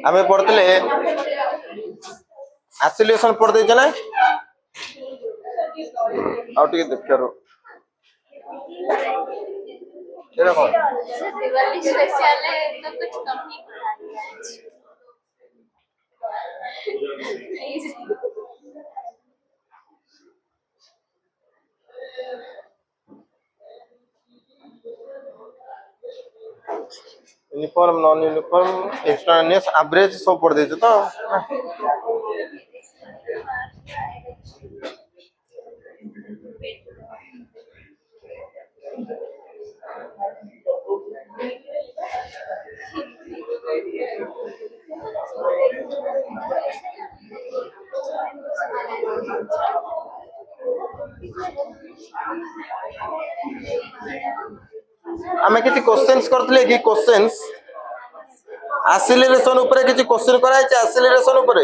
आमे पढ़तले एसिलेशन पढ़ देछ ना आउ टिके देखरो एरा कोन दिवाली स्पेशल है तो कुछ कम ही पढ़ाई यूनिफॉर्म नॉन यूनिफॉर्म एक्सट्रानेस एवरेज सब पढ़ देछ तो आमे किछि क्वेश्चंस करथले कि क्वेश्चंस एक्सीलरेशन ऊपर किछि क्वेश्चन कराय छै एक्सीलरेशन ऊपर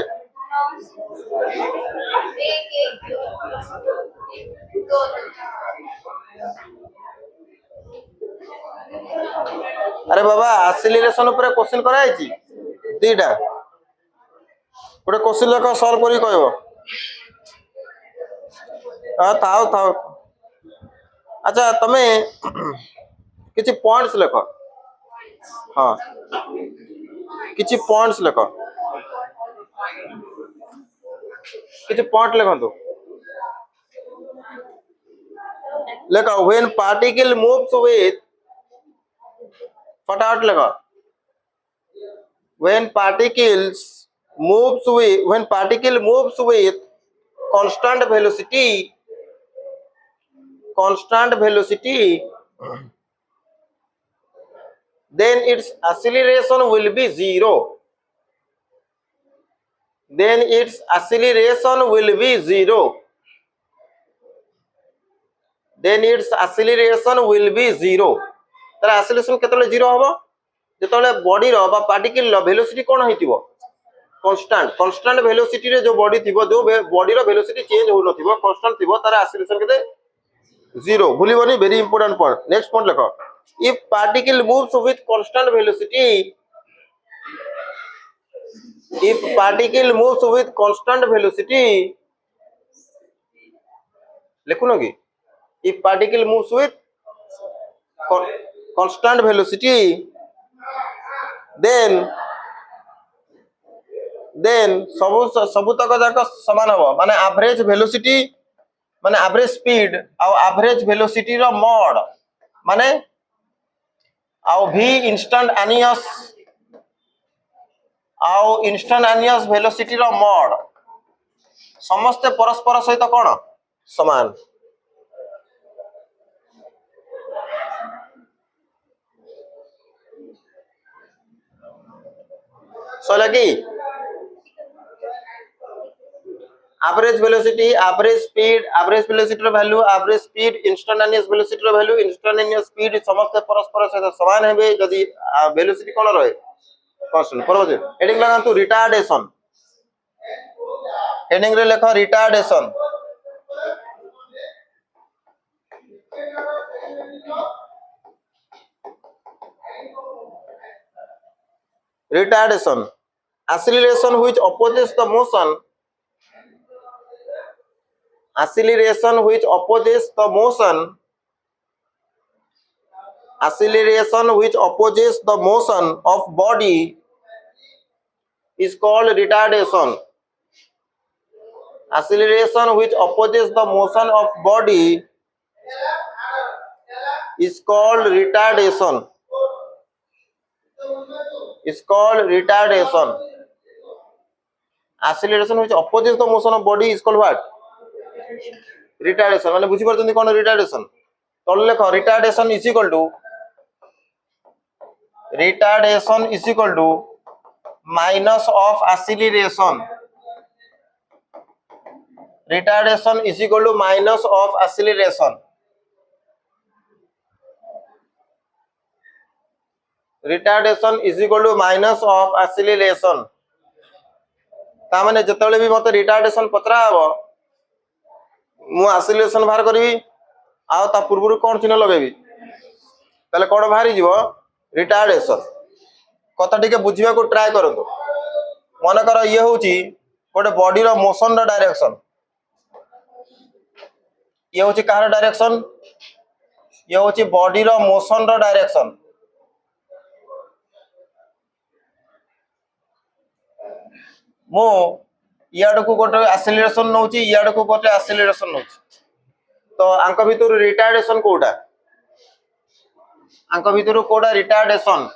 अरे बाबा एक्सीलरेशन ऊपर क्वेश्चन कराय छी दीटा गोटे क्वेश्चन लेख सॉल्व करी कहबो हां थाओ थाओ अच्छा तमे किछि पॉइंट्स लेख हां किछि पॉइंट्स लेख किछि पॉइंट लेखंतु लेख व्हेन पार्टिकल मूव्स विथ फटाफट लेख when particle moves with constant velocity then its acceleration will be zero तर एक्सीलरेशन केतले जीरो होबो जेतले बॉडी रो बा पार्टिकल रो वेलोसिटी कोन होइतिबो कांस्टेंट वेलोसिटी रे जो बॉडी थिबो जो बॉडी रो वेलोसिटी चेंज हो नथिबो कांस्टेंट थिबो तार एक्सीलरेशन केते जीरो भूलिबोनी very important point next point लिखो if particle moves with constant velocity लिखुनो कि if particle moves with constant velocity then सब तक जाक समान हो माने एवरेज वेलोसिटी माने एवरेज स्पीड और एवरेज वेलोसिटी रो मॉड माने आउ v इंस्टेंटेनियस वेलोसिटी रो मॉड समस्त परस्पर सहित कोन समान so lagi average velocity average speed average velocity रो value average speed instantaneous velocity रो वैल्यू instantaneous speed समस्त परस्पर सहित समान हेबे यदि वेलोसिटी कोन रहे कांस्टेंट परबो हेडिंग लगांतु रिटार्डेशन हेडिंग रे लेखो retardation acceleration which opposes the motion of body is called retardation acceleration which opposes the motion of body is called retardation acceleration which opposes the motion of body is called what retardation माने बुझी परतनी कोन retardation तो लेखो retardation is equal to minus of acceleration retardation is equal to minus of acceleration ता माने जतले भी मते retardation पत्रा हबो मु एक्सीलरेशन बाहर करबी आ ता पूर्वरु कोन चिन्ह लगेबी तले कोन बाहरी जीवो रिटार्डेशन कथा टिके बुझिबा को ट्राई करंतु मन कर ये होची गोटे बॉडी रो मोशन रो डायरेक्शन ये होची कहार डायरेक्शन ये होची बॉडी रो मोशन रो डायरेक्शन मो इयाड को गोटे एक्सेलरेशन नउची इयाड को गोटे एक्सेलरेशन नउची तो आंक भितर रिटार्डेशन कोडा आंक भितर कोडा रिटार्डेशन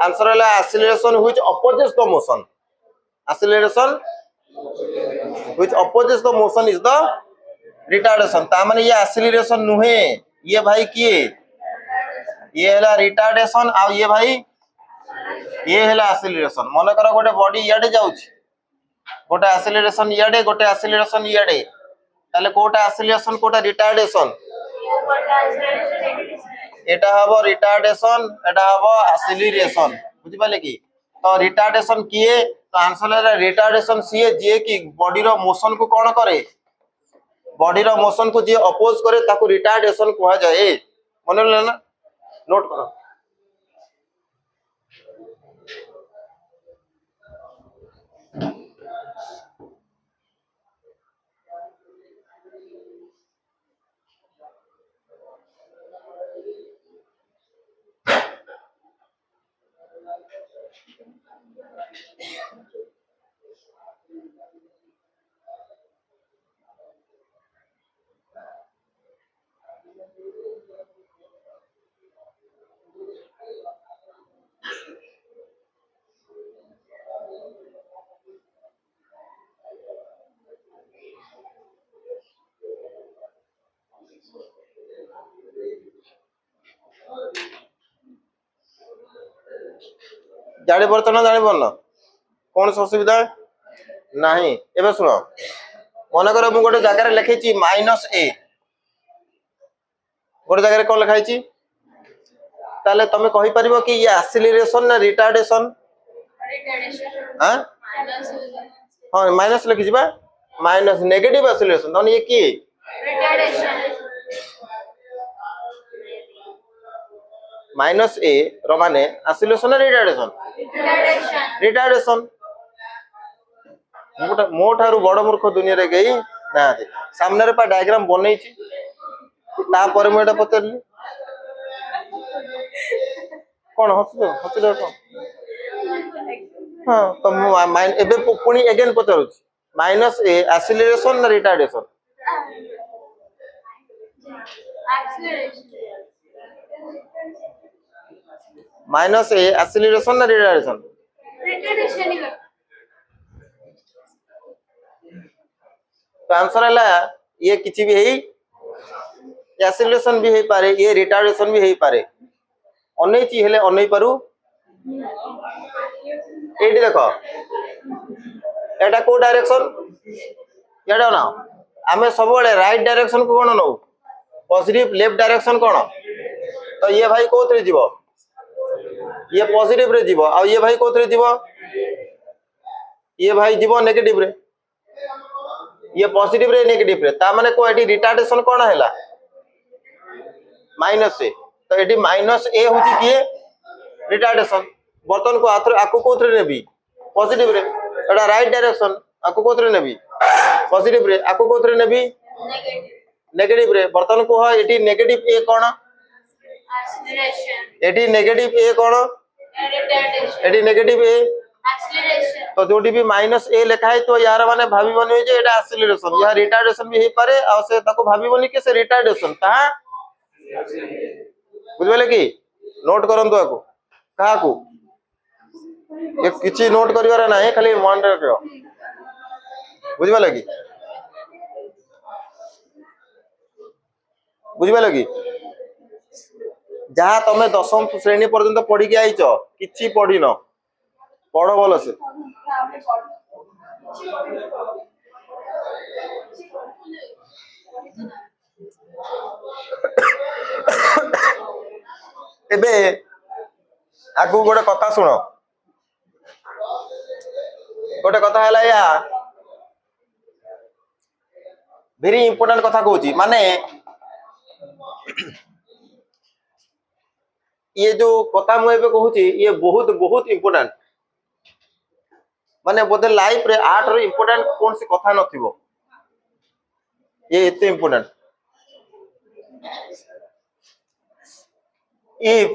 आंसर है acceleration which opposes the motion acceleration which opposes the motion is the retardation ता माने ये एक्सेलरेशन नुहे ये भाई किए ये हैला रिटार्डेशन आ ये भाई ये हैला एक्सेलरेशन मन कर गोटे बॉडी इयाडे जाउची गोटे एक्सेलरेशन इयाडे गोटे एक्सेलरेशन इयाडे ताले कोटा एक्सेलरेशन कोटा रिटार्डेशन एटा हबो रिटार्डेशन एटा हबो एक्सेलरेशन बुझि पाले की तो रिटार्डेशन किए तो आंसर है रिटार्डेशन सीए जे की बॉडी रो मोशन को कोन करे बॉडी रो मोशन को जे अपोज करे ताको रिटार्डेशन कहा जाए मन लेना नोट करो जाने पड़ता ना जाने पड़ना कौन सा असुविधा नहीं एबे सुनो मन कर मु गोटे जगह लिखी -a गोटे जगह कौन लिखाई ताले तमे कहि परिबो कि ये एक्सेलरेशन ना रिटार्डेशन हां हां माइनस लिखि जिबा माइनस नेगेटिव एक्सेलरेशन तने ये की रिटार्डेशन -a रो माने एक्सेलरेशन ना रिटार्डेशन रिटार्डेशन मो ठारू बड़ मूर्ख दुनिया रे गई ना सामने रे पा डायग्राम बनै छी ता पर मु एटा पचरली कोन हसलो कोन हां तो माइन एबे पुणी अगेन पचरु -a एक्सेलरेशन ना रिटार्डेशन -a एक्सेलरेशन ना रिटार्डेशन रिटार्डेशन ही तो आंसर है ये किसी भी है एक्सेलरेशन भी है पारे ये रिटार्डेशन भी है पारे अनै ची हेले अनै पारू एडी देखो एटा को डायरेक्शन एडा ना हमें सब बड़े राइट डायरेक्शन को कोन नो पॉजिटिव लेफ्ट डायरेक्शन कोन तो ये भाई कोथरे जीवो ये पॉजिटिव रे जीवो आ ये भाई कोथरे जीवो ये भाई जीवो नेगेटिव रे ये पॉजिटिव रे नेगेटिव रे ता माने को एटी रिटार्डेशन कोन हैला -a तो एटी -a होची किए रिटार्डेशन बर्तन को आकु कोथरे नेबी पॉजिटिव रे एटा राइट डायरेक्शन आकु कोथरे नेबी पॉजिटिव रे आकु कोथरे नेबी नेगेटिव रे बर्तन को ह eighty negative a cone acceleration eighty negative a cone retardation eighty negative a acceleration तो जोटी भी -a लिखा है तो यार माने भाबी बने जे एटा एक्सेलरेशन या रिटार्डेशन भी हे पारे आ से ताको भाबी बनी के से रिटार्डेशन ता बुझबेले की नोट करंतु आको कहा को ये किछि नोट करिवार नाही खाली मन रखियो बुझबेले की बुझबेले की जहाँ तमे 10वीं श्रेणी पर्यंत पढ़ी के आइछ किछि पढ़ी न पढ़ भल से एबे आगु गोटे कथा सुनो गोटे कथा हला या वेरी इंपोर्टेंट कथा कहूची माने ये जो कथा मु एबे कहूची ये बहुत बहुत इंपोर्टेंट माने बोधे लाइफ रे आर्ट रे इंपोर्टेंट कौन सी कथा नथिबो ये इतने important if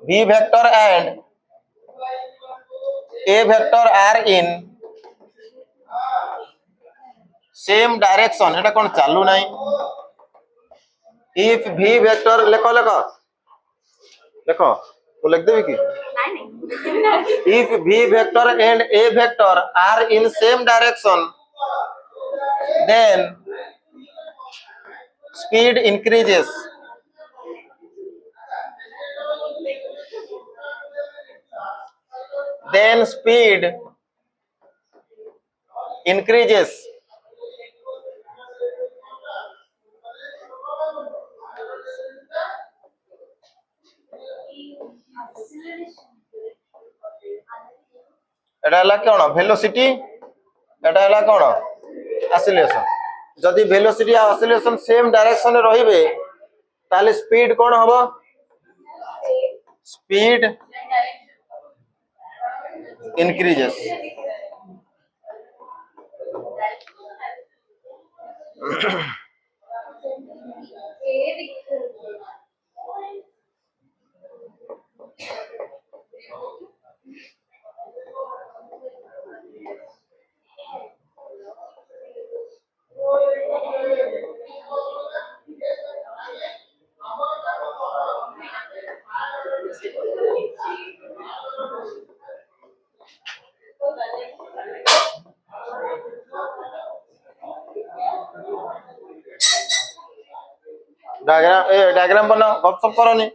b vector and a vector are in same direction এটা কোন চালু নাই if v vector লেখো লেখো লেখো वो लिख देबी की नहीं if v vector and a vector are in same direction then speed increases then speed increases এটা হলা কোন ভেলোসিটি এটা হলা কোন অ্যাসিলেশন যদি ভেলোসিটি আর অ্যাসিলেশন সেম ডাইরেকশনে রহিবে তাহলে স্পিড কোন হবে স্পিড increases डायग्राम बनाओ गपसप करो नहीं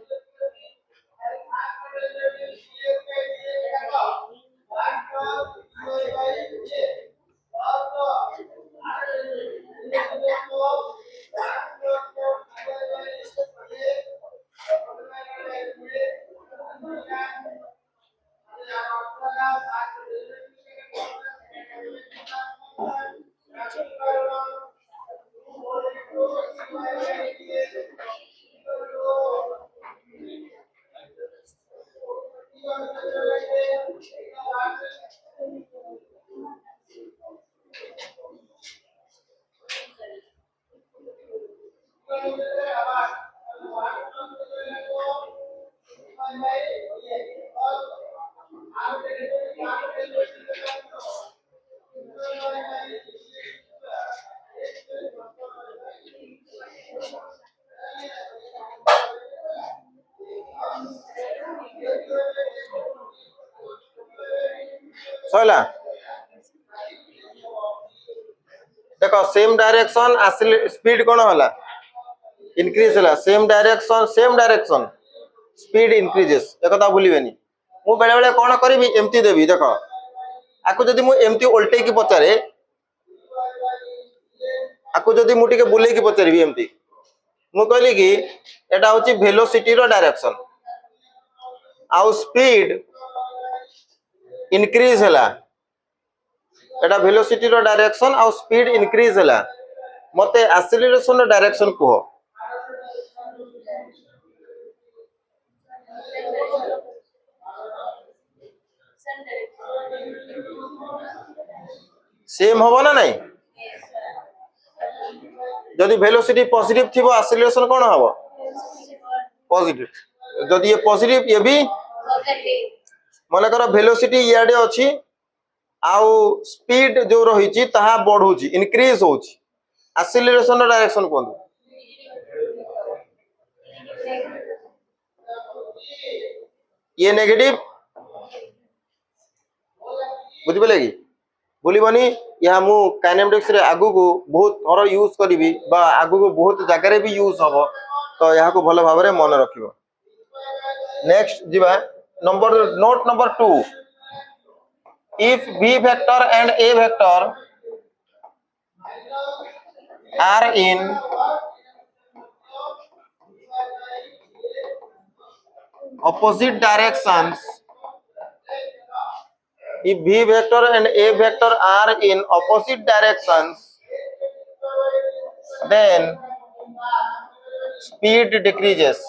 सैला देखो सेम डायरेक्शन स्पीड कौन होला इंक्रीज होला सेम डायरेक्शन स्पीड इंक्रीजेस एक कथा भूलिबेनी मु बेले बेले कौन करी एमती देवी देखो आकु जदि मु एमती उल्टे की पचारे आकु जदि मु टिके बुले की पचारिबी एमती मु कहली कि एटा होची वेलोसिटी रो डायरेक्शन आउ स्पीड इंक्रीज होला एटा वेलोसिटी रो डायरेक्शन आउ स्पीड इंक्रीज होला मते एक्सेलरेशन रो डायरेक्शन को सेम होबो ना नहीं जदि वेलोसिटी पॉजिटिव थिबो एक्सेलरेशन कोन होबो पॉजिटिव जदि ये पॉजिटिव ये भी माने कर वेलोसिटी याडे अछि आउ स्पीड जो रही ताहा बढ़ुची इंक्रीज होची एक्सेलरेशन रो डायरेक्शन कोन ये नेगेटिव बुझि पले कि बोलिबनी या मु काइनेमेटिक्स रे आगु को बहुत थरो यूज करबी बा आगु को बहुत जगह रे भी यूज हबो तो यहा को भलो भाबरे मन रखिबो नेक्स्ट जीवा number note number 2 if b vector and a vector are in opposite directions if b vector and a vector are in opposite directions then speed decreases,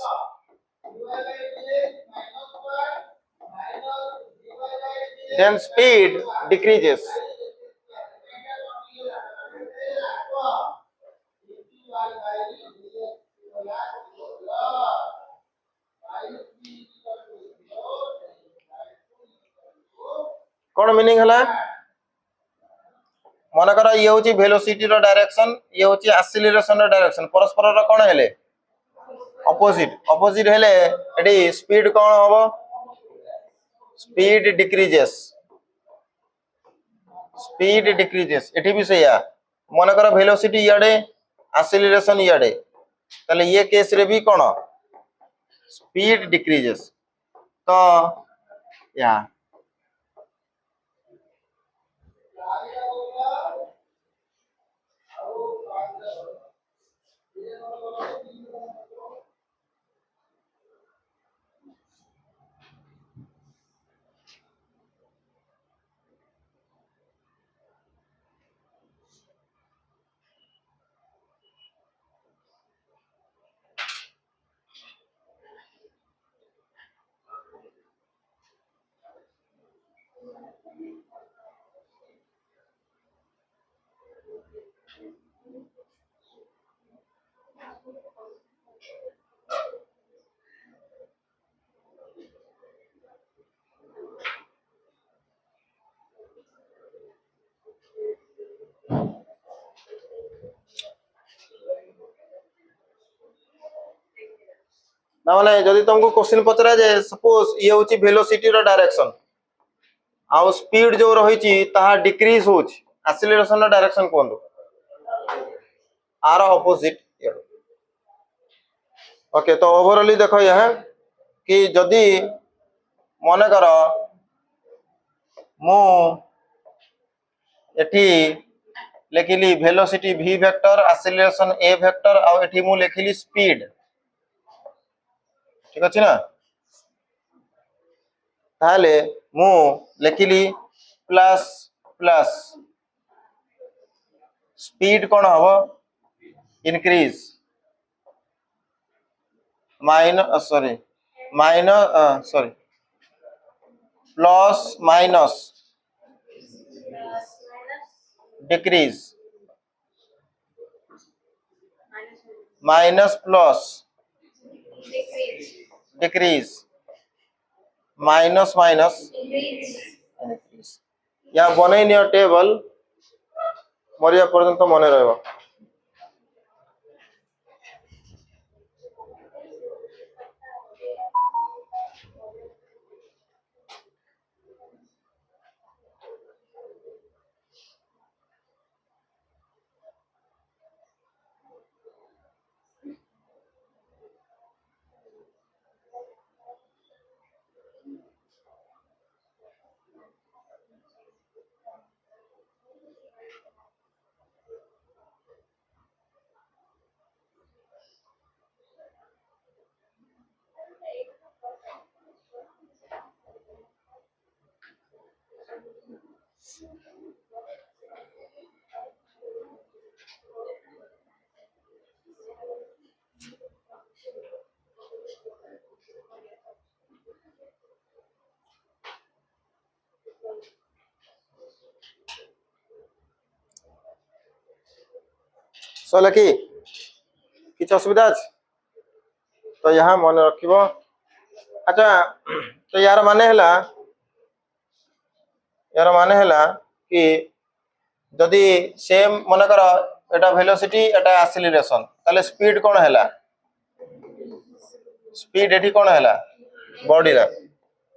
then speed decreases. कौन meaning हला मन कर ये हूँ velocity रो direction ये हूँ acceleration रो डायरेक्शन परस्पर रो कौन हेले ऑपोजिट ऑपोजिट हेले एडी स्पीड कौन होबो स्पीड डिक्रीजेस एठी भी सैया मन कर वेलोसिटी इयाडे एक्सीलरेशन इयाडे ताले ये केस रे भी कौन स्पीड डिक्रीजेस तो या ना माने जदि तुमको क्वेश्चन पचरा जाए सपोज ये होची वेलोसिटी रो डायरेक्शन आउ स्पीड जो रही ताहा डिक्रीज होच एक्सीलरेशन रो डायरेक्शन कोन आर ऑपोजिट ओके तो ओवरऑली देखो यह कि जदि मन कर मु एठी लिखिली velocity v vector acceleration a vector आउ एठी मु लिखिली स्पीड ठीक अछि ना ताले मु लिखिली प्लस प्लस स्पीड कोन हबो increase minus plus minus decrease minus plus decrease minus minus increase या बनै नियो टेबल मरिया पर्यंत मने रहबो सोला की किछ असुविधा अछि तो यहाँ मन रखिबो अच्छा तो यार माने हला कि जदि सेम मन कर एटा वेलोसिटी एटा एक्सीलरेशन ताले स्पीड कोन हला स्पीड एठी कोन हला बॉडी रा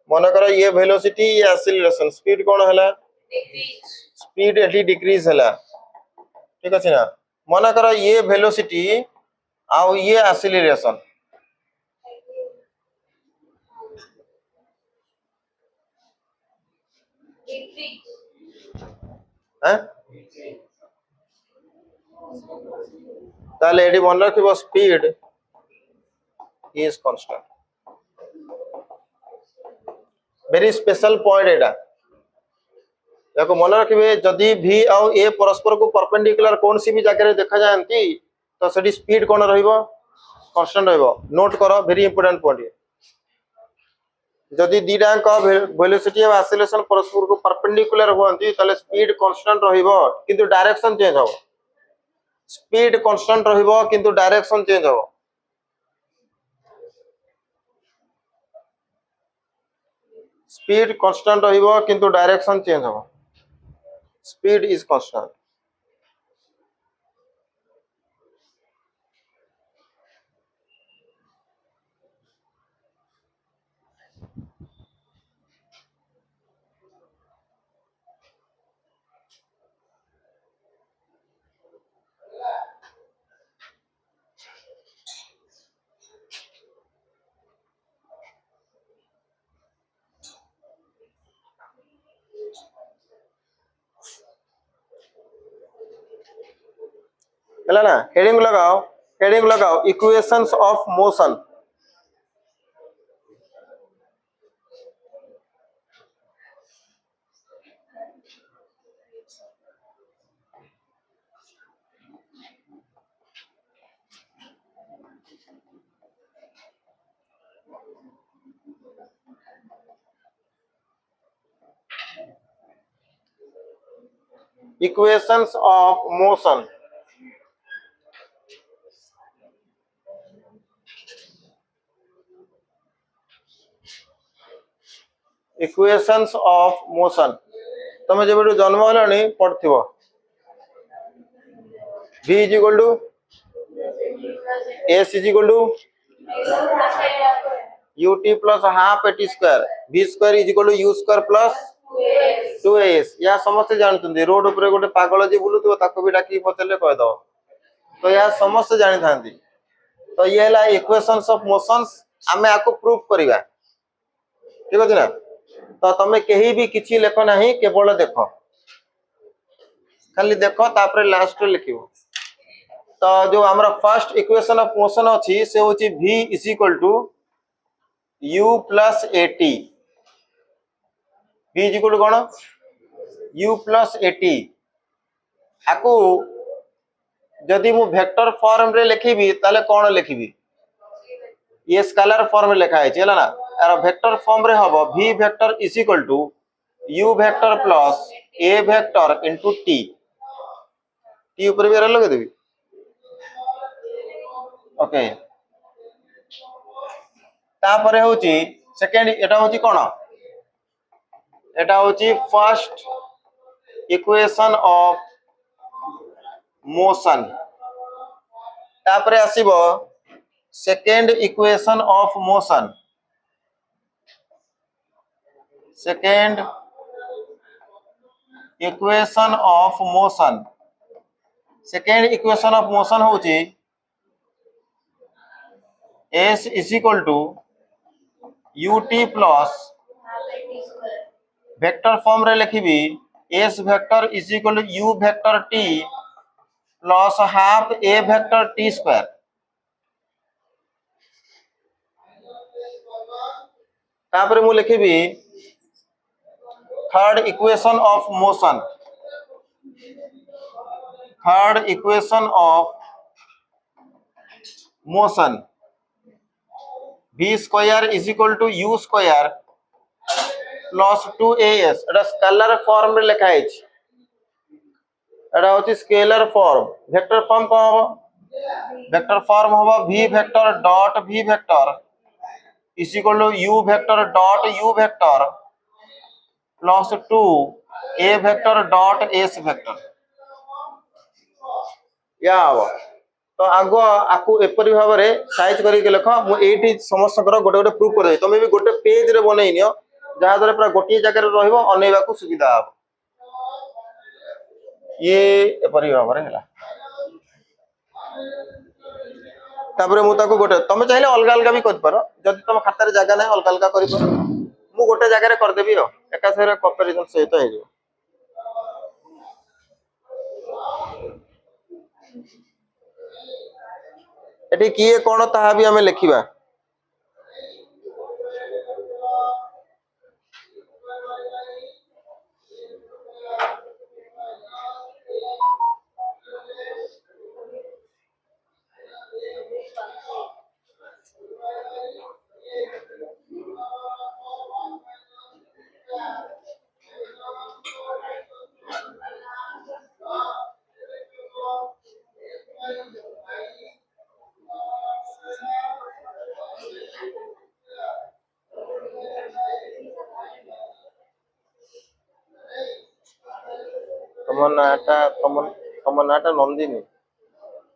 मन कर ये वेलोसिटी ये एक्सीलरेशन स्पीड कोन हला स्पीड एठी डिक्रीज हला ठीक अछि ना मन कर ये वेलोसिटी आउ ये एक्सीलरेशन हैं ताले एडी मन रखिबो speed is constant very special point एटा याको मन रखिबे जदि v आउ a परस्पर को परपेंडिकुलर कोन सी भी जगह रे देखा जानती तो सेडी स्पीड कोन रहइबो कन्स्टांट रहइबो नोट करो वेरी इंपोर्टेंट पॉइंट जदि दीडांक वेलोसिटी और एक्सेलरेशन परस्पर को परपेंडिकुलर होती ताले स्पीड कांस्टेंट रहइबो किंतु डायरेक्शन चेंज हो स्पीड कांस्टेंट रहइबो किंतु डायरेक्शन चेंज हो स्पीड कांस्टेंट रहइबो किंतु डायरेक्शन चेंज हो स्पीड इज कांस्टेंट है ना हेडिंग लगाओ equations of motion equations of motion equations of motion तमे जब जन्म हलानी पढ़थिबो v is equal to s is equal to ut plus half at square v square is equal to u square plus 2as या समस्त जानते road ऊपर गोटे पागल जी बुलुथो ताको भी डाकी पचले कह दो तो या समस्त जानी थांती तो ये है इक्वेशंस ऑफ मोशंस आमे आको प्रूव करिवा ठीक अछि ना तो तमे केही भी किछि लेखो नाही केवल देखो खाली देखो तापर लास्ट रे लिखिबो तो जो हमरा फर्स्ट इक्वेशन ऑफ मोशन अछि से होछि v is equal to u plus at v is equal to कोन u प्लस at आको जदि मु वेक्टर फॉर्म रे लिखिबी ताले कोन लिखिबी ये स्केलर फॉर्म रे लिखा है चला ना यार वेक्टर फॉर्म रे हबो v vector is equal to u vector plus a vector into t t ऊपर भी लगा देबी ओके तापरे होची सेकंड एटा होची कोन एटा होची फर्स्ट इक्वेशन ऑफ मोशन तापरे आसीबो second equation of motion second equation of motion second equation of motion होची s is equal to ut plus vector form रे लिखिबी s vector is equal to u vector t plus half a vector t square तापर मु लिखिबी third equation of motion third equation of motion v square is equal to u square plus 2as एटा scalar form रे लिखा है एटा होची scalar form vector form को हो वेक्टर फॉर्म हो v vector dot v vector is equal to u vector dot u vector plus 2 a vector dot s vector या हो तो आगो आकु एपरि भाव रे साइज करी के लिख मु एठी समस्त कर गोटे गोटे प्रूफ कर दे तमे भी गोटे पेज रे बनै नियो जहा द्वारा पूरा गोटे जगह रे रहइबो अनेबा को सुविधा हो ये एपरि भाव रे हला तापरे मु ताको गोटे तमे चाहिले अलग अलग भी कर पारो जदि तम खाता रे जगह नै अलग अलग करि पारो मु गोटे जगह रे कर देबी हो एका सारे कंपैरिजन सहित हे जो एठी किए कोन ताहा भी हमें लिखिबा ତମ ନାଁଟା ନନ୍ଦିନୀ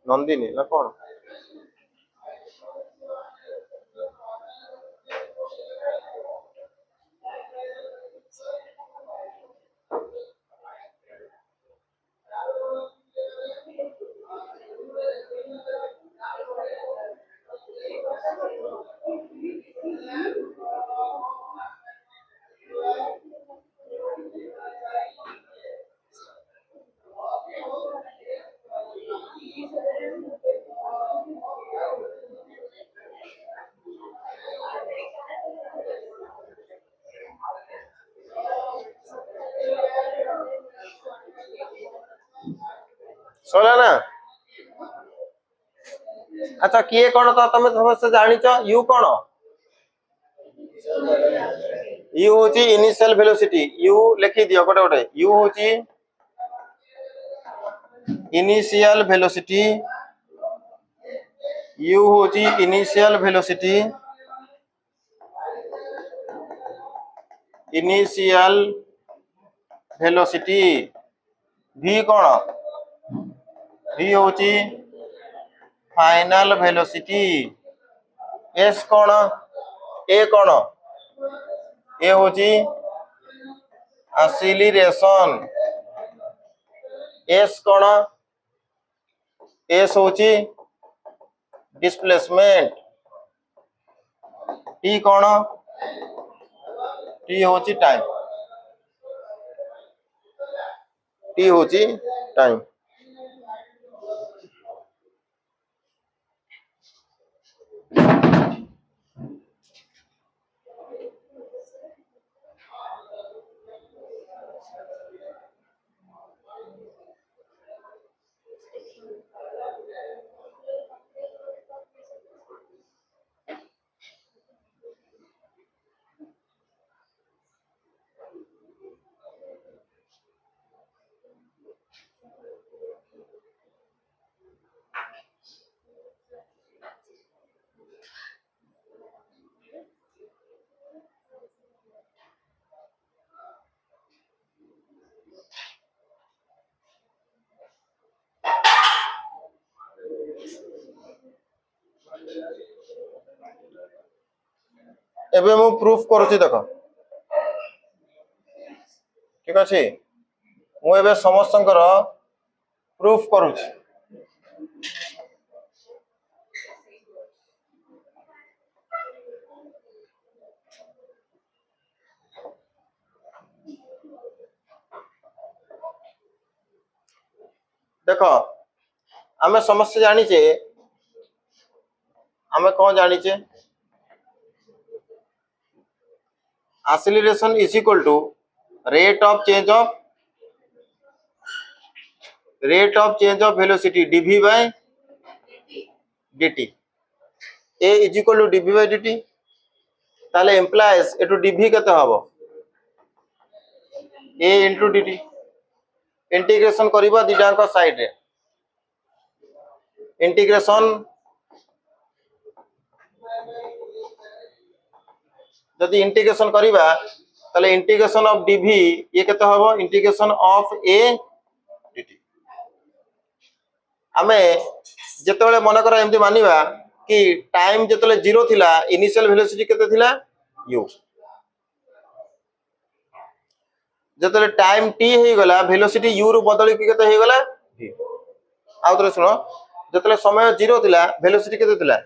ନନ୍ଦିନୀ ନା କଣ? ଶୁଣିଲା ନା? ଆଚ୍ଛା କିଏ କଣ ତ ତମେ ସମସ୍ତେ ଜାଣିଛ? ୟୁ କଣ? ୟୁ ହଉଛି ଇନିସିଆଲ ଭେଲୋସିଟି। ୟୁ ଲେଖି ଦିଅ ଗୋଟେ ଗୋଟେ। ୟୁ ହଉଛି ଇନିସିଆଲ ଭେଲୋସିଟି। ୟୁ ହଉଛି initial velocity. Initial velocity. V କଣ? ଭି ହଉଛି फाइनल वेलोसिटी। एस कौन? ए कौन? ए होची एक्सीलरेशन। एस कौन? एस होची डिस्प्लेसमेंट। टी कौन? टी होची टाइम। टी होची टाइम। एबे मु प्रूफ करूची देख। ठीक अच्छे। मु एबे समस्तंकर प्रूफ करूची। देख आमे समस्त जानिचे, आमे कौन जानिचे? Acceleration is equal to rate of change of velocity dv by dt। A is equal to dv by dt। ताले एम्प्लाइज एटू dv केते हबो? a into dt। इंटीग्रेशन करिबा दिडांक साइड रे। इंटीग्रेशन जदि इंटीग्रेशन करिबा ताले इंटीग्रेशन ऑफ dv ये केते हबो? Integration of a dt। आमे जेतेबेले मन कर एमती मानिबा कि टाइम जेतेबेले 0 थिला इनिशियल वेलोसिटी केते थिला? u। जेतेबेले टाइम t हे गला वेलोसिटी u रु बदली के केते हे गला? v। आउ तरे सुनो, जेतेबेले समय 0 थिला वेलोसिटी केते थिला?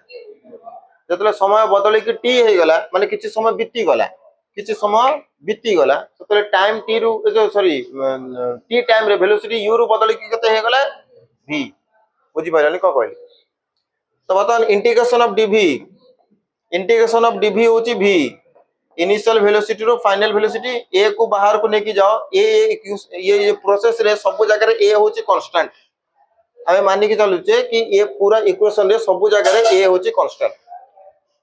जेतेबेले समय बदली के t हे गला माने किछि समय बीती गला, किछि समय बीती गला, सेतेबेले टाइम t रु सॉरी t टाइम रे वेलोसिटी u रु बदली के केते हे गला? v। बुझी पाइलानी को कहली? तो बतन इंटीग्रेशन ऑफ dv होची v। इनिशियल वेलोसिटी रो फाइनल वेलोसिटी a को बाहर को लेके जाओ। ये प्रोसेस रे सब जगह रे a होची कांस्टेंट। हमें मानि के चलुचे कि ये पूरा इक्वेशन रे सब जगह रे a होची कांस्टेंट।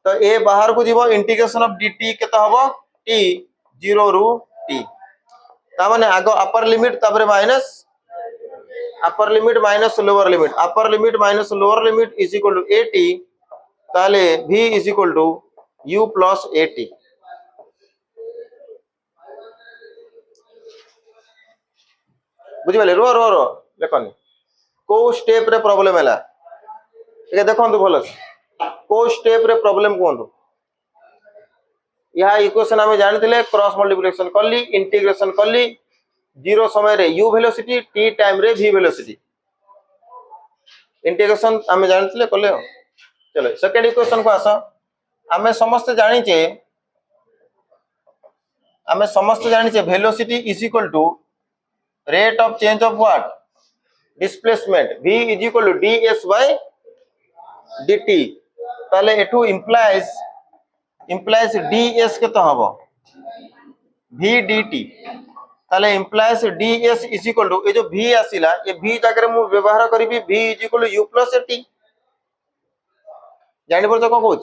तो a बाहर को जीवो, इंटीग्रेशन ऑफ dt केता हबो? t 0 रु t। ता माने आगो अपर लिमिट तापर minus upper limit minus lower limit. Upper limit minus lower limit is equal to at। ताले v is equal to u plus at। बुझिपारे रो रो रो देखनी को स्टेप रे प्रॉब्लम है ये देखो भल को स्टेप रे प्रॉब्लम कहतु यह इक्वेशन आम जानी क्रॉस मल्टीप्लिकेशन कली इंटीग्रेशन कली जीरो समय रे यू वेलोसिटी टी टाइम रे v वेलोसिटी इंटीग्रेशन आम जानी कले चलो सेकेंड इक्वेशन को आस आम समस्त जानी velocity is equal to rate of change of what displacement v is equal to ds by dt ताले एठू implies ds के तो हबो v dt ताले implies ds is equal to ए जो v आसिला ये v जगह मु व्यवहार करिवि v is equal to u plus t जानि पर तो को कहूच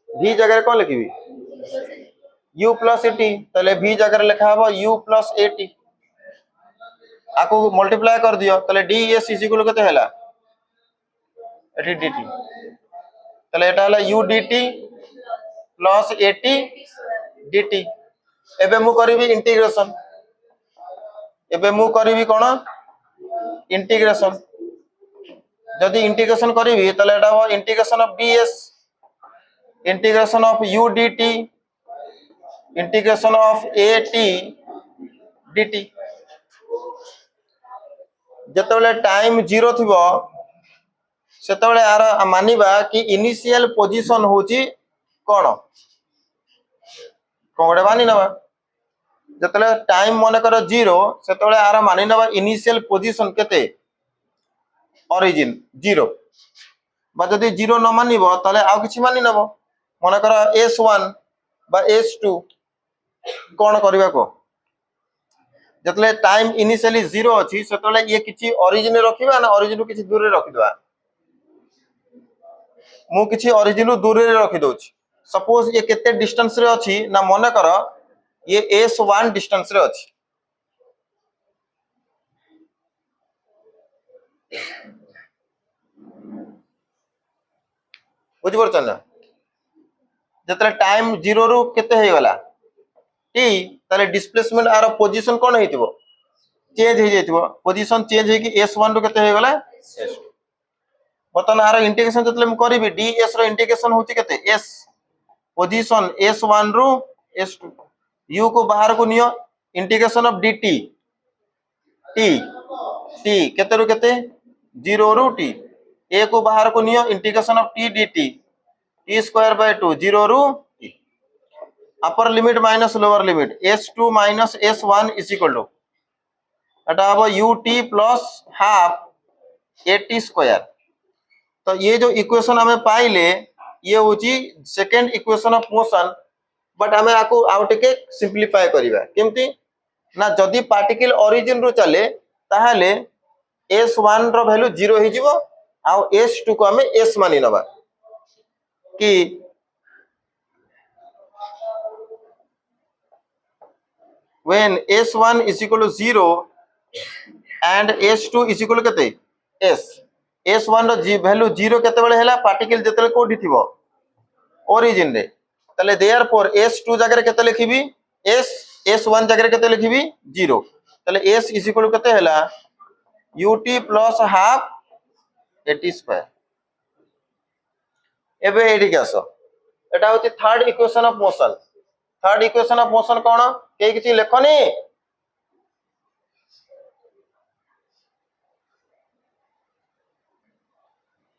v जगह कोन लिखिबि u प्लस t ताले v जगह लिखा हबो u प्लस at आको मल्टीप्लाई कर दियो ताले ds इज इक्वल केते हैला एटी dt ताले एटा हला u dt plus at dt एबे मु करिवि इंटीग्रेशन एबे मु करिवि कोन इंटीग्रेशन जदि इंटीग्रेशन करिवि ताले एटा हो integration of ds integration of u dt integration of at dt जतबेले टाइम 0 थिबो सेतबेले आर मानिबा कि इनिशियल पोजीशन होची कोन कोडे मानि नबा जतले टाइम मने कर 0 सेतबेले आर मानि नबा इनिशियल पोजीशन केते ओरिजिन 0 बा जदि 0 न मानिबो ताले आ किछि मानि नबो मने कर s1 बा s2 कोन करबा को जतले टाइम इनिशियली 0 अछि सेतले ये किछि ओरिजिन रखिबा ना ओरिजिन किछि दूर रे रखिदबा मु किछि ओरिजिन दूर रे रखि दोछि सपोज ये केते डिस्टेंस रे अछि ना मने कर ये s1 डिस्टेंस रे अछि बुझि परछन ना जतले टाइम 0 रु केते हे गला t ताले डिस्प्लेसमेंट आर पोजीशन कोन हेतिबो चेंज हे जेतिबो पोजीशन चेंज हे कि s1 रु केते हे गला s2 बतन आर इंटीग्रेशन जतले हम करिवि ds रो इंटीग्रेशन होची केते s पोजीशन s1 रु s2 u को बाहर को नियो इंटीग्रेशन ऑफ dt t केते रु केते 0 रु t a को बाहर को नियो integration of t dt t square by 2 0 रु t upper limit minus lower limit s2 minus s1 is equal to एटा हबो ut plus half at square तो ये जो इक्वेशन हमें पाइले ये होची second equation of motion but हमें आको आउटके सिंपलीफाई करिबा केमती ना जदी पार्टिकल ओरिजिन रो चले ताहाले s1 रो वैल्यू 0 ही जीवो आ s2 को हमें s मानि नबा कि when s1 is equal to 0 and s2 is equal to केते s s1 रो वैल्यू 0 केते बेले हैला पार्टिकल जेतले कोठी थिबो ओरिजिन रे तले देयरफॉर s2 जगह केते लिखिबी s1 जगह केते लिखिबी 0 तले s is equal to केते हैला ut plus half at square एबे एडी केसो एटा होची थर्ड इक्वेशन ऑफ मोशन कोन के किछि लेखनी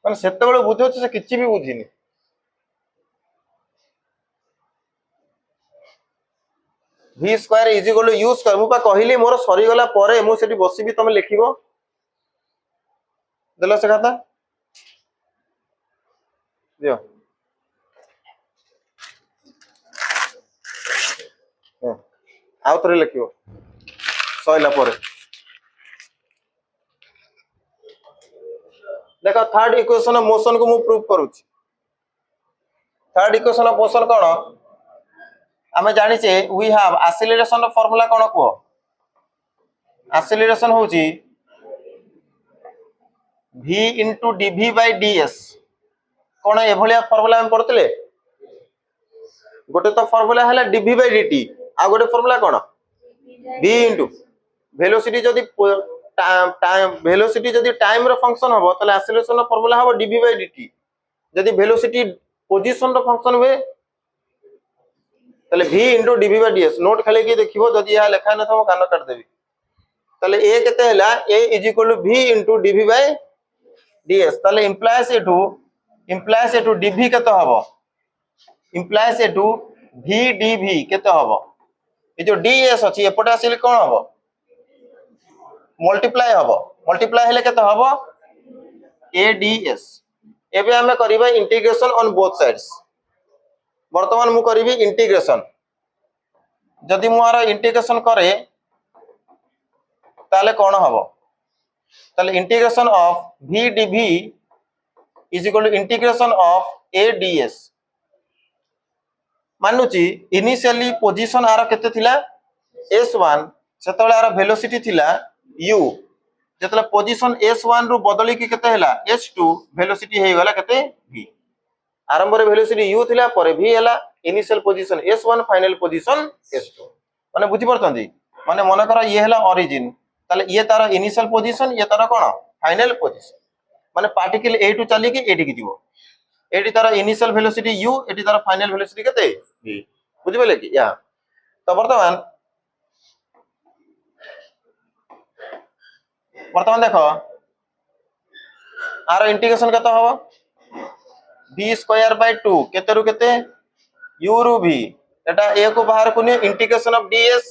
माने सेते बेले बुझो से किछि भी बुझिनी v square is equal to u square मुपा कहिली मोर सरी गला परे मु सेठी बसिबी तमे लिखिबो देलो से खाता दियो आउ थरे लिखिबो सइला परे देखो थर्ड इक्वेशन ऑफ मोशन को मु प्रूव करूची थर्ड इक्वेशन ऑफ मोशन कोन हमें जानि छे we have acceleration of formula कोन को एक्सीलरेशन होची v into dv by ds कोन ए भलिया फार्मूला हम पढतले गोटे तो फार्मूला हैला dv by dt आ गोटे फार्मूला कोन v into वेलोसिटी जदी टाइम वेलोसिटी जदी टाइम रो फंक्शन हबो तले एक्सेलरेशन रो फार्मूला हबो dv बाय dt जदी वेलोसिटी पोजीशन रो फंक्शन हुए तले v into dv by ds note खाली की देखिबो जदी या लिखा न थो कान काट देबी तले a केते हला a is equal to v into dv by ds तले implies एटू dv केते हबो implies एटू v dv केते हबो ए जो ds अछि एपटे आसिल कोन हबो मल्टीप्लाई हेले केते हबो ads एबे हमें करिबा इंटीग्रेशन ऑन बोथ साइड्स वर्तमान मु करिबी इंटीग्रेशन जदि मु आरो इंटीग्रेशन करे ताले कोन हबो ताले integration of v dv is equal to integration of ads मानुची इनिशियली पोजीशन आरो केते थिला s1 सेतले आरो वेलोसिटी थिला u जतले पोजीशन s1 रु बदली की केते हला s2 वेलोसिटी हे गला केते v आरंभ रे वेलोसिटी u थिला पर v हला initial position s1 final position s2 माने बुझी परतंदी माने मन करा ये हला ओरिजिन ताले ये तार इनिशियल पोजीशन ये तार कोन फाइनल पोजीशन माने पार्टिकल a टू चली की एडी की जीवो एडी तार इनिशियल वेलोसिटी u एडी तार फाइनल वेलोसिटी केते v बुझी बेले की या तो वर्तमान देखो आरो इंटीग्रेशन केते हबो v स्क्वायर बाय 2 केते रु केते u रु v एटा a को बाहर कोनी इंटीग्रेशन ऑफ ds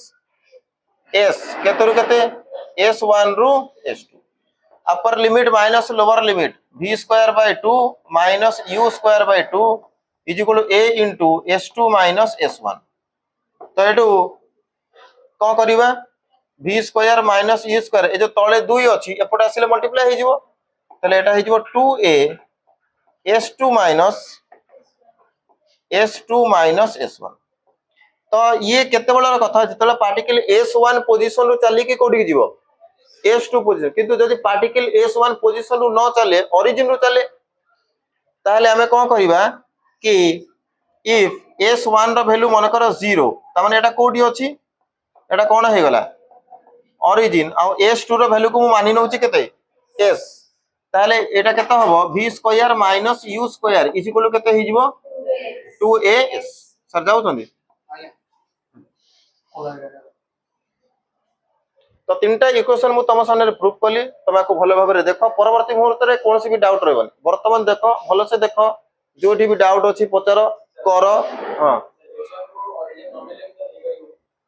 s केते रु केते s1 रु s2 upper limit minus lower limit v square by 2 minus u square by 2 is equal to a into s2 minus s1 तो एटू कोन करिवा v square minus u square ए जो तळे 2 अछि एपटे आसिले मल्टीप्लाई हे जिवो तले एटा हे जिवो 2a s2 माइनस s1 तो ये केते बळर कथा जतले पार्टिकल s1 पोजीशन रु चली की कोठी जिवो s2 पोजीशन किंतु जदि पार्टिकल s1 पोजीशन रु न चले ओरिजिन रु चले ताहले हमें कोन करिवा कि इफ s1 रो वैल्यू मन कर 0 त माने एटा कोठी अछि एटा कोन हे गला ओरिजिन आ s2 रो वैल्यू को मु मानि नउची केते s ताहले एटा केते हबो v square minus u square is equal to केते हे जिवो 2as सर जाउ छंदी तो तीनटा इक्वेशन मु तम सामने प्रूफ कली तमाको भलो भाबरे देखो परवर्ती मुहूर्त रे कोनसी भी डाउट रहबन वर्तमान देखो भलो से देखो जोठी भी डाउट अछि पचार कर हां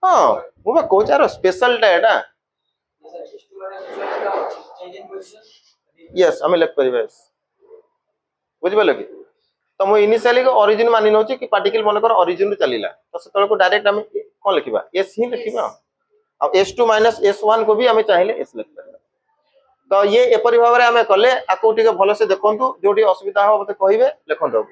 हां मु बा कोचार स्पेशल टा एटा यस हमें लेफ्ट करिवे बुझ बोले कि तो मु इनिशियली को ओरिजिन मानि नउची कि पार्टिकल मन कर ओरिजिन रु चलीला तो सेतल को डायरेक्ट हम कोन लिखिबा s ही लिखिबा अब s2 माइनस s1 को भी हमें चाहिले s लिख करबा तो ये एपरि भाबरे हमें कले आको टिके भलो से देखंतु जोटी असुविधा हो मते कहिबे लिखंतु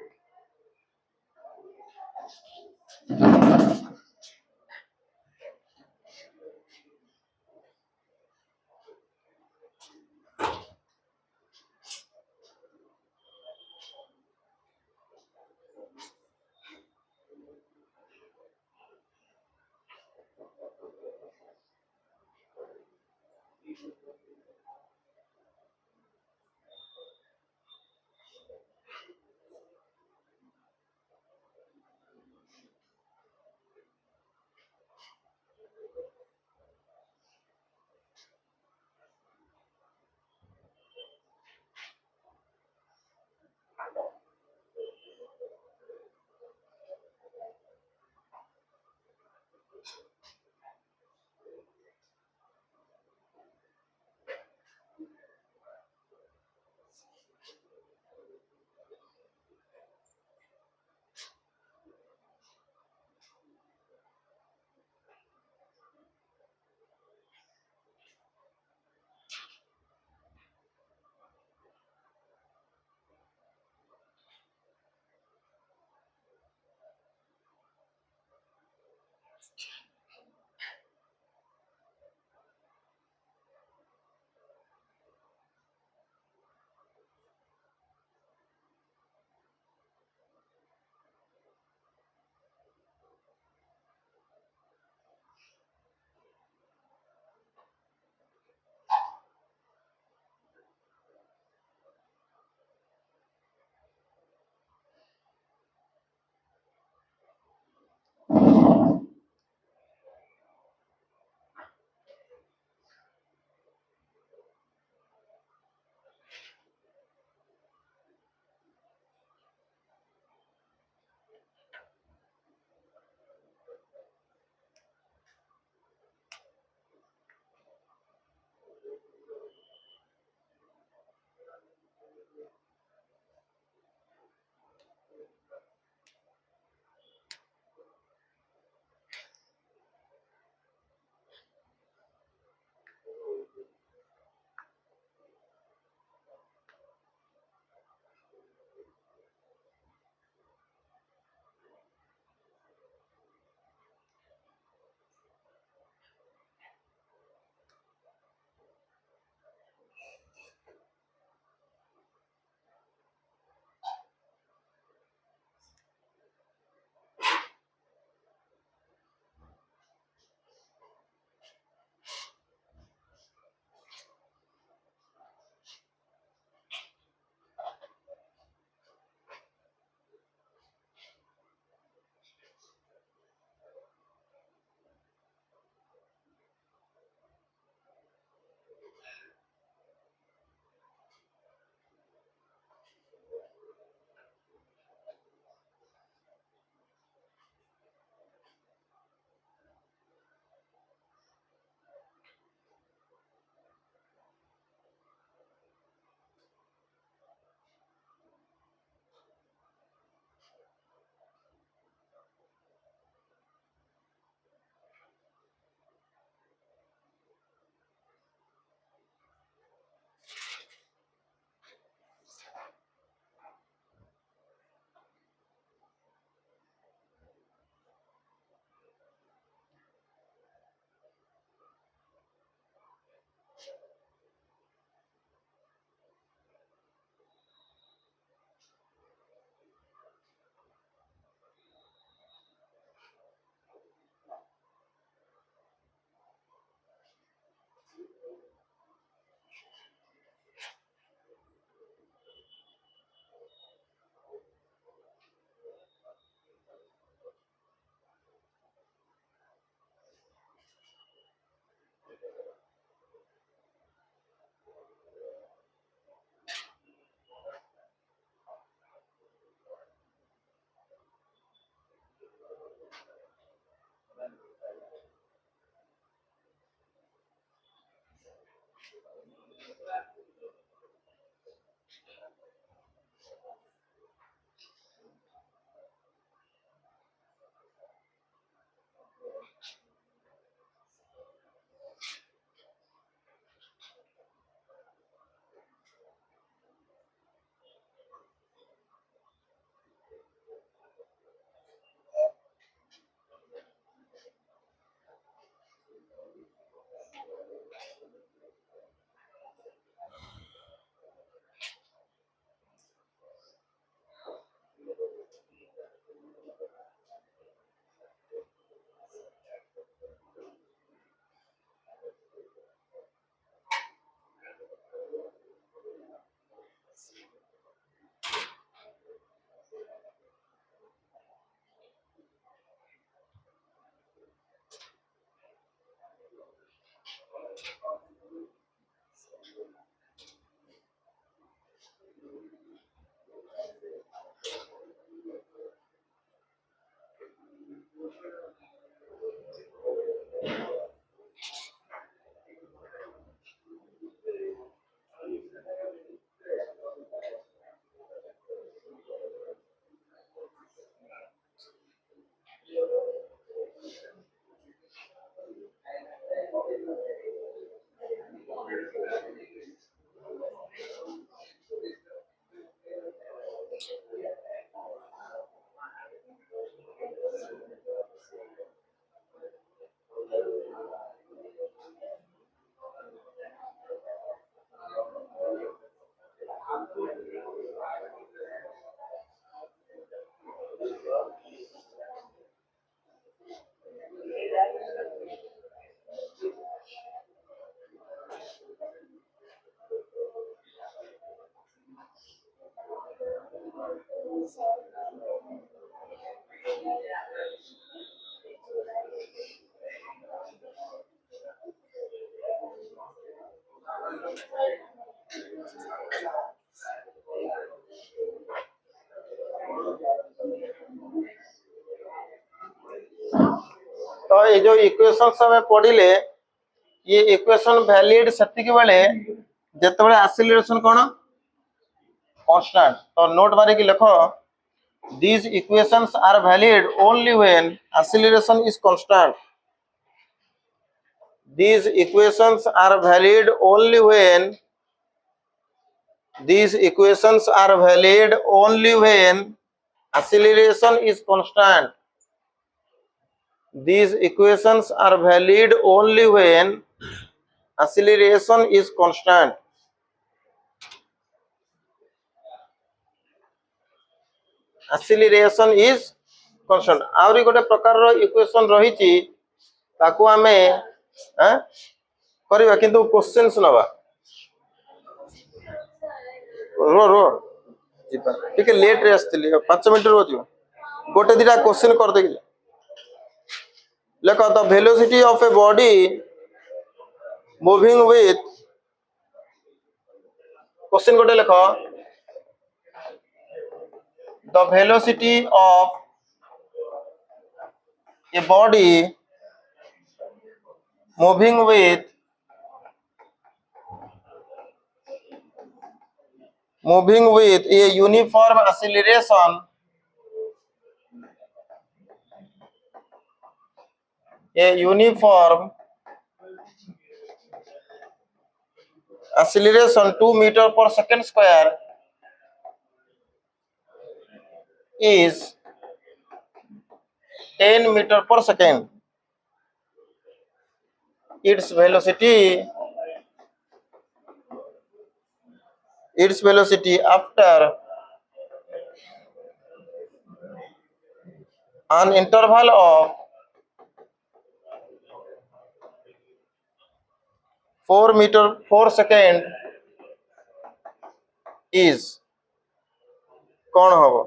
तो ये जो इक्वेशन हमें पढ़िले ये इक्वेशन वैलिड सेतिक बेले जेतेबेले एक्सीलरेशन कोन कांस्टेंट। तो नोट मारी कि लिखो these equations are valid only when acceleration is constant. These equations are valid only when these equations are valid only when acceleration is constant. These equations are valid only when acceleration is constant. Acceleration is constant. आउरी गोटे प्रकार equation रही ताकू आमे करवा किंतु questions नवा रो रो जीपा ठीक है लेट रे आस्तिली 5 मिनिट रो जो गोटे दिटा क्वेश्चन कर दे लेखो the velocity of a body moving with question गोटे लेखो the velocity of a body moving with a uniform acceleration a uniform acceleration 2 meter per second square is 10 meter per second. Its velocity after an interval of 4 meter per second is कौन होगा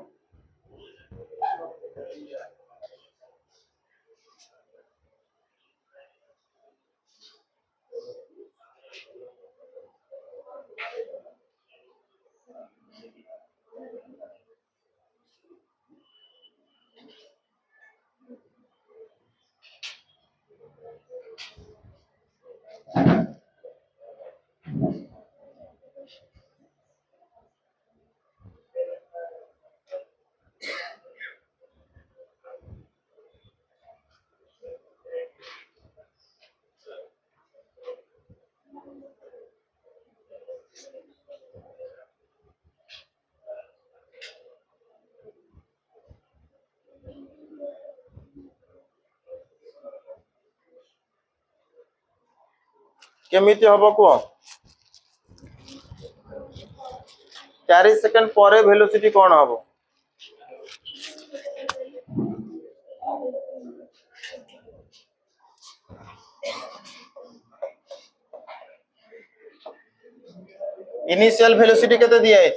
केमिति हबो को 4 second पर velocity कौन हबो initial velocity केते दिया है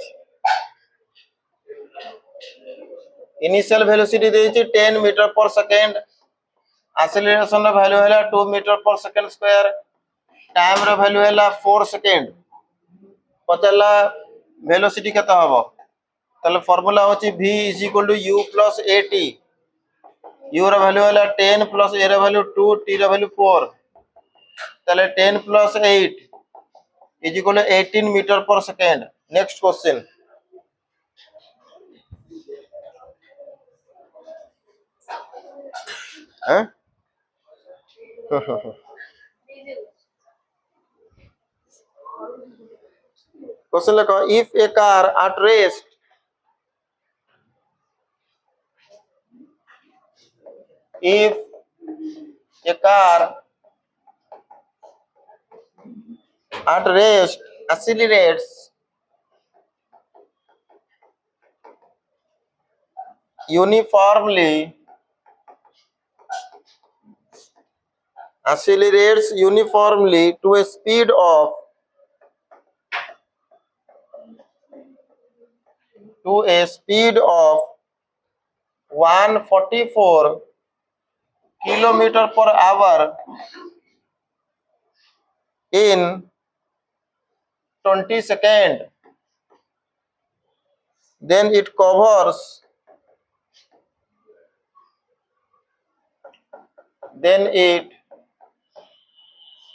इनिशियल वेलोसिटी देछि 10 मीटर पर सेकंड एक्सीलरेशन रो वैल्यू हैला 2 metre per second square time रो वैल्यू हैला 4 सेकंड पचला वेलोसिटी केते हबो तले फार्मूला होची v u + at u रो वैल्यू हैला 10 + a रो वैल्यू 2 t रो वैल्यू 4 तले 10 + 8 = 18 metre per second next question हैं क्वेश्चन लिखो if a car at rest if a car at rest accelerates uniformly to a speed of 144 kilometer per hour in 20 seconds, then it covers then it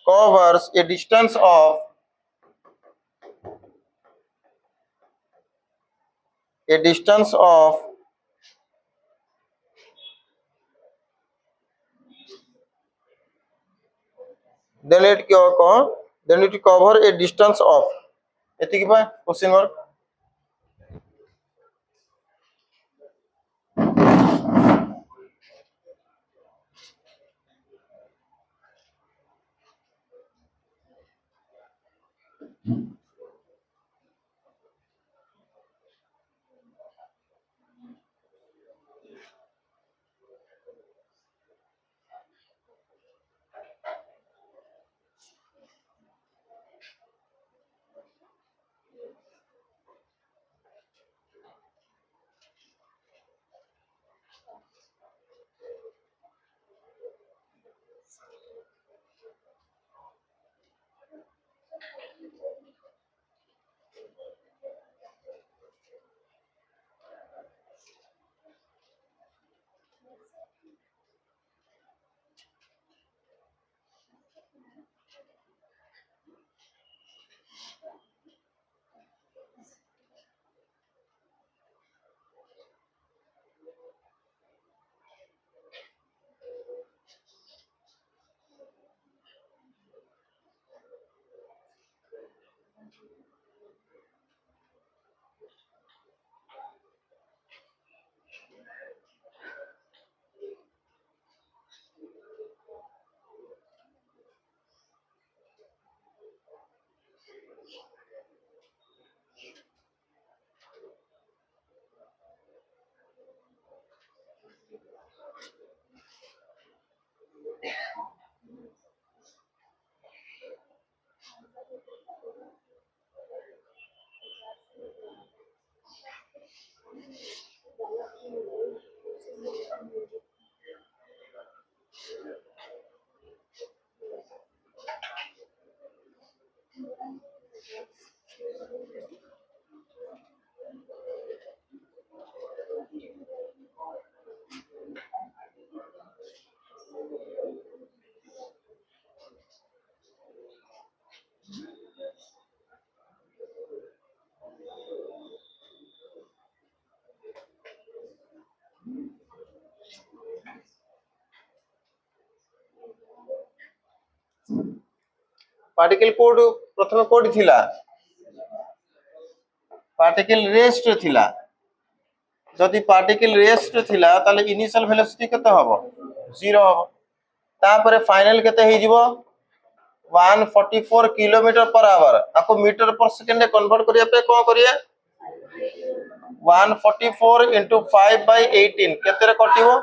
covers a distance of then it cover a distance of एतिक पा question mark particle code प्रथम code थिला particle rest थिला जदि particle rest थिला ताले initial velocity केते हबो 0 हबो तापर फाइनल केते हे जिवो 144 किलोमीटर पर आवर आपको मीटर पर सेकंड कन्वर्ट करिया पे कोन करिया 144 into 5/18 केते रे कटिवो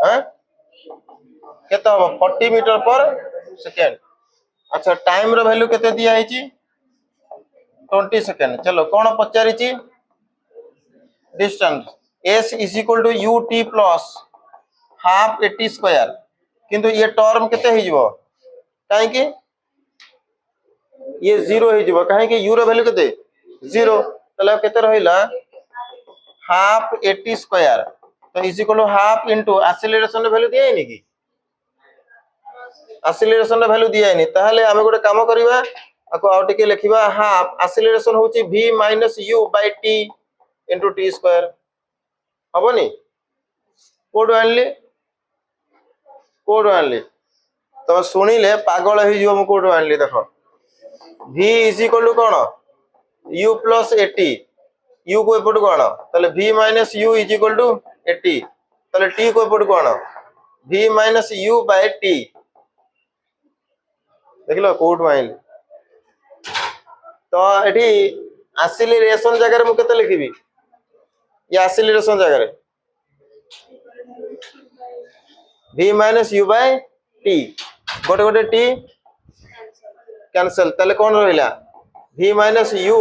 हैं केते हबो 40 मीटर पर सेकंड अच्छा टाइम रो वैल्यू केते दिया है 20 सेकंड चलो कौन पचारि distance s is equal to ut plus half 80 square किंतु ये टर्म केते हे जिवो काहे कि ये 0 हे जिवो काहे कि u रो वैल्यू केते 0 तले केते रहिला हाफ 80 स्क्वायर तो is equal to half into acceleration रो वैल्यू दिया है कि एक्सीलरेशन रो वैल्यू दिया है ताहले हमें गोटे काम करबा आको आउ टिके लिखिबा हाफ एक्सीलरेशन होची v - u / t * t square हबनी कोड आनली तो सुनिले पागल हो जिवो म कोड आनली देखो v इज इक्वल टू कोन u + 80 u को एपट कोन तले v - u is equal to 80 तले t को एपट कोन v - u / t देखलो कोड आनली तो एठी एक्सीलरेशन जगह रे मु केते लिखिबी या एक्सीलरेशन जगह रे v - u / t गोटे गोटे t कैंसिल तले कोन रहिला v - u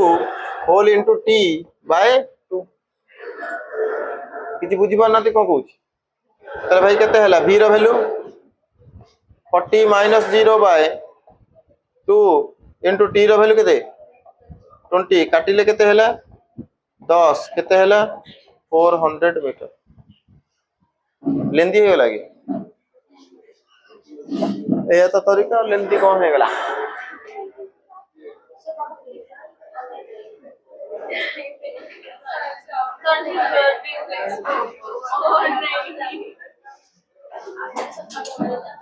whole into t / 2 किछि बुझी पारनाती कोन कहूची तले भाई केते हला v रो वैल्यू 40 - 0 / 2 इनटू t रो वैल्यू केते 20 काटिले केते हला 10 केते हला 400 मीटर लेंदी हो लगे ये तो तरीका लेंदी कौन है गला Continue.